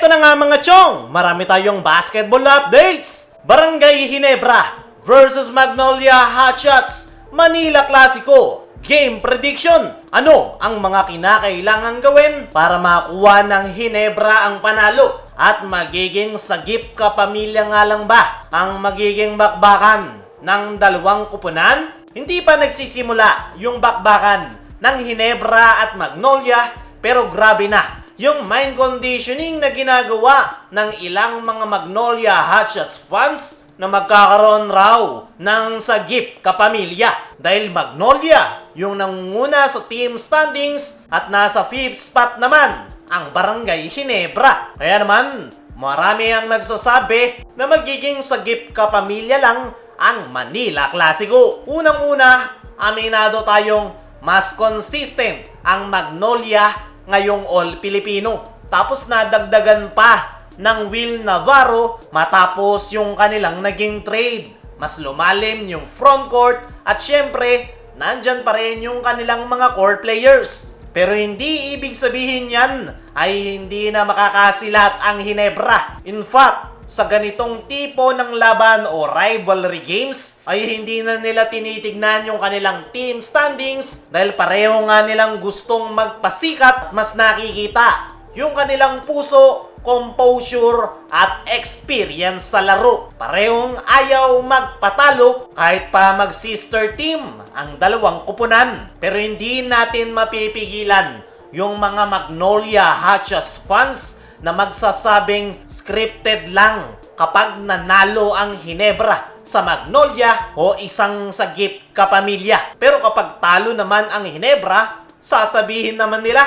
Eto na nga mga chong, marami tayong basketball updates. Barangay Ginebra versus Magnolia Hotshots, Manila Clasico. Game prediction. Ano ang mga kinakailangang gawin para makuha ng Ginebra ang panalo? At magiging sagip kapamilya nga lang ba ang magiging bakbakan ng dalawang kupunan? Hindi pa nagsisimula yung bakbakan ng Ginebra at Magnolia, pero grabe na yung mind conditioning na ginagawa ng ilang mga Magnolia Hotshots fans na magkakaroon raw ng sagip kapamilya. Dahil Magnolia yung nangunguna sa team standings at nasa 5th spot naman ang Barangay Ginebra. Kaya naman, marami ang nagsasabi na magiging sagip kapamilya lang ang Manila Clasico. Unang-una, aminado tayong mas consistent ang Magnolia ngayong All-Filipino. Tapos nadagdagan pa ng Will Navarro matapos yung kanilang naging trade. Mas lumalim yung frontcourt at syempre, nandyan pa rin yung kanilang mga core players. Pero hindi ibig sabihin yan ay hindi na makakasilat ang Ginebra. In fact, sa ganitong tipo ng laban o rivalry games ay hindi na nila tinitignan yung kanilang team standings dahil pareho nga nilang gustong magpasikat. Mas nakikita yung kanilang puso, composure at experience sa laro. Parehong ayaw magpatalo kahit pa mag-sister team ang dalawang kupunan. Pero hindi natin mapipigilan yung mga Magnolia Hotshots fans na magsasabing scripted lang kapag nanalo ang Ginebra sa Magnolia o isang sagip kapamilya. Pero kapag talo naman ang Ginebra, sasabihin naman nila,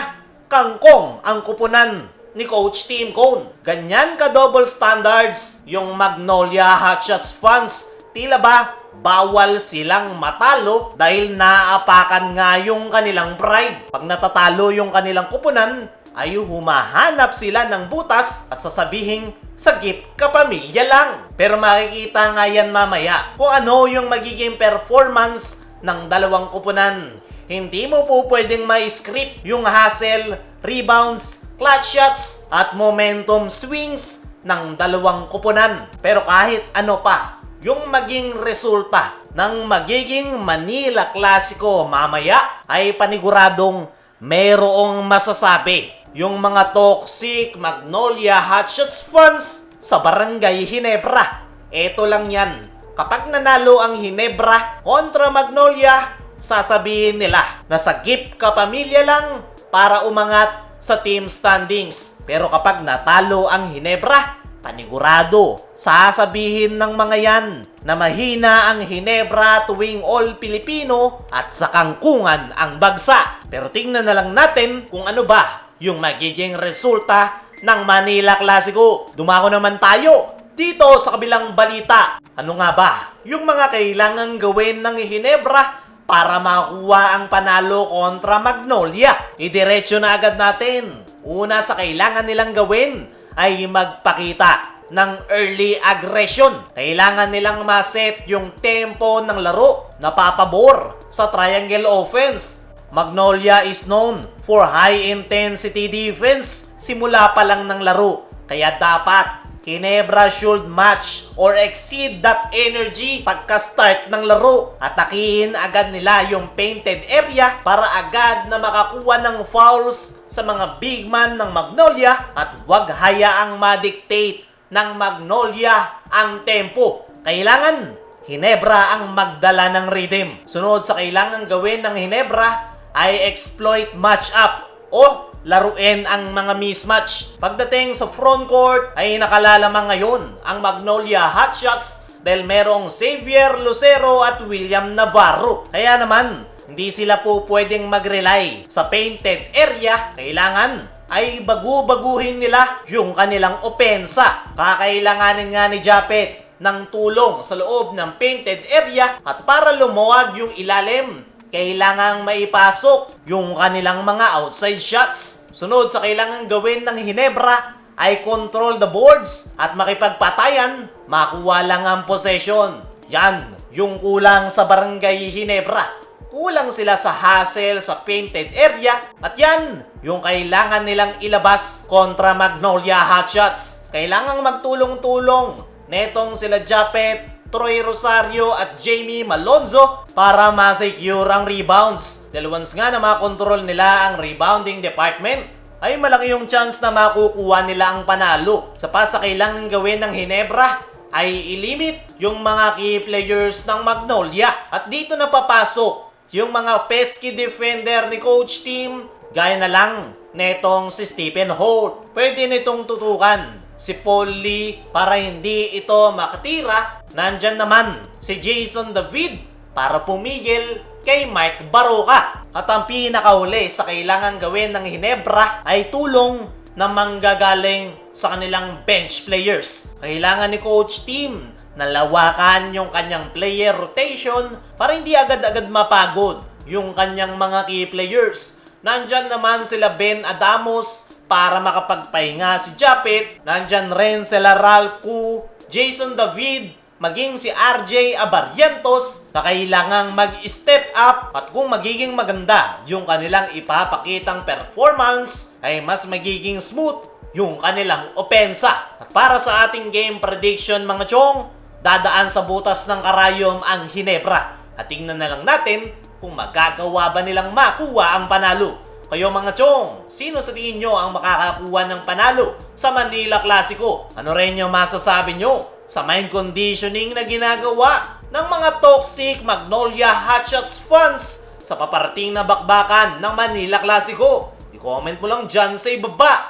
kangkong ang kupunan ni Coach Tim Cone. Ganyan ka double standards yung Magnolia Hotshots fans. Tila ba bawal silang matalo dahil naapakan nga yung kanilang pride. Pag natatalo yung kanilang kupunan, ay humahanap sila ng butas at sasabihin sagip kapamilya lang. Pero makikita nga yan mamaya kung ano yung magiging performance ng dalawang kupunan. Hindi mo po pwedeng ma-script yung hustle, rebounds, clutch shots at momentum swings ng dalawang kupunan. Pero kahit ano pa yung maging resulta ng magiging Manila Clasico mamaya ay paniguradong mayroong masasabi yung mga toxic Magnolia Hotshots fans sa Barangay Ginebra. Eto lang yan. Kapag nanalo ang Ginebra kontra Magnolia, sasabihin nila na sagip kapamilya lang para umangat sa team standings. Pero kapag natalo ang Ginebra, panigurado, sasabihin ng mga yan na mahina ang Ginebra tuwing All-Filipino at sa kangkungan ang bagsa. Pero tingnan na lang natin kung ano ba yung magiging resulta ng Manila Clasico. Dumako naman tayo dito sa kabilang balita. Ano nga ba yung mga kailangang gawin ng Ginebra para makuha ang panalo kontra Magnolia? Idiretso na agad natin. Una sa kailangan nilang gawin ay magpakita ng early aggression. Kailangan nilang maset yung tempo ng laro na papabor sa triangle offense. Magnolia is known for high-intensity defense simula pa lang ng laro. Kaya dapat Ginebra should match or exceed that energy pagka-start ng laro. Atakihin agad nila yung painted area para agad na makakuha ng fouls sa mga big man ng Magnolia at huwag hayaang ma-dictate ng Magnolia ang tempo. Kailangan Ginebra ang magdala ng rhythm. Sunod sa kailangan gawin ng Ginebra ay exploit match-up o laruin ang mga mismatch. Pagdating sa frontcourt ay nakalalamang ngayon ang Magnolia Hotshots dahil merong Xavier Lucero at William Navarro. Kaya naman, hindi sila po pwedeng mag-rely sa painted area. Kailangan ay baguhin nila yung kanilang opensa. Kakailanganin nga ni Japet ng tulong sa loob ng painted area at para lumuwag yung ilalim, kailangang maipasok yung kanilang mga outside shots. Sunod sa kailangang gawin ng Ginebra ay control the boards at makipagpatayan, makuha lang ang possession. Yan yung kulang sa Barangay Ginebra. kulang sila sa hustle sa painted area at yan yung kailangan nilang ilabas kontra Magnolia Hotshots. Kailangang magtulong-tulong netong sila Japet, Troy Rosario at Jamie Malonzo para ma-secure ang rebounds. Dahil once nga na makontrol nila ang rebounding department, ay malaki yung chance na makukuha nila ang panalo. Sa pa sa kailangan gawin ng Ginebra ay ilimit yung mga key players ng Magnolia. At dito na papasok yung mga pesky defender ni Coach Team, gaya na lang netong si Stephen Holt. Pwede nitong tutukan si Paul Lee para hindi ito makatira. Nandyan naman si Jason David para pumigil kay Mike Baroka. At ang pinakahuli sa kailangan gawin ng Ginebra ay tulong na manggagaling sa kanilang bench players. Kailangan ni Coach Team na lawakan yung kanyang player rotation para hindi agad-agad mapagod yung kanyang mga key players. Nandyan naman sila Ben Adamos para makapagpahinga si Japet. Nandyan rin sila Ralph Koo, Jason David, maging si RJ Abarientos na kailangang mag-step up at kung magiging maganda yung kanilang ipapakitang performance ay mas magiging smooth yung kanilang opensa. At para sa ating game prediction mga chong, dadaan sa butas ng karayom ang Ginebra. At tingnan na lang natin kung magagawa ba nilang makuha ang panalo. Kayo mga chong, sino sa tingin nyo ang makakakuha ng panalo sa Manila Clasico? Ano rin yung masasabi nyo sa mind conditioning na ginagawa ng mga toxic Magnolia Hotshots fans sa paparating na bakbakan ng Manila Clasico? I-comment mo lang dyan sa ibaba.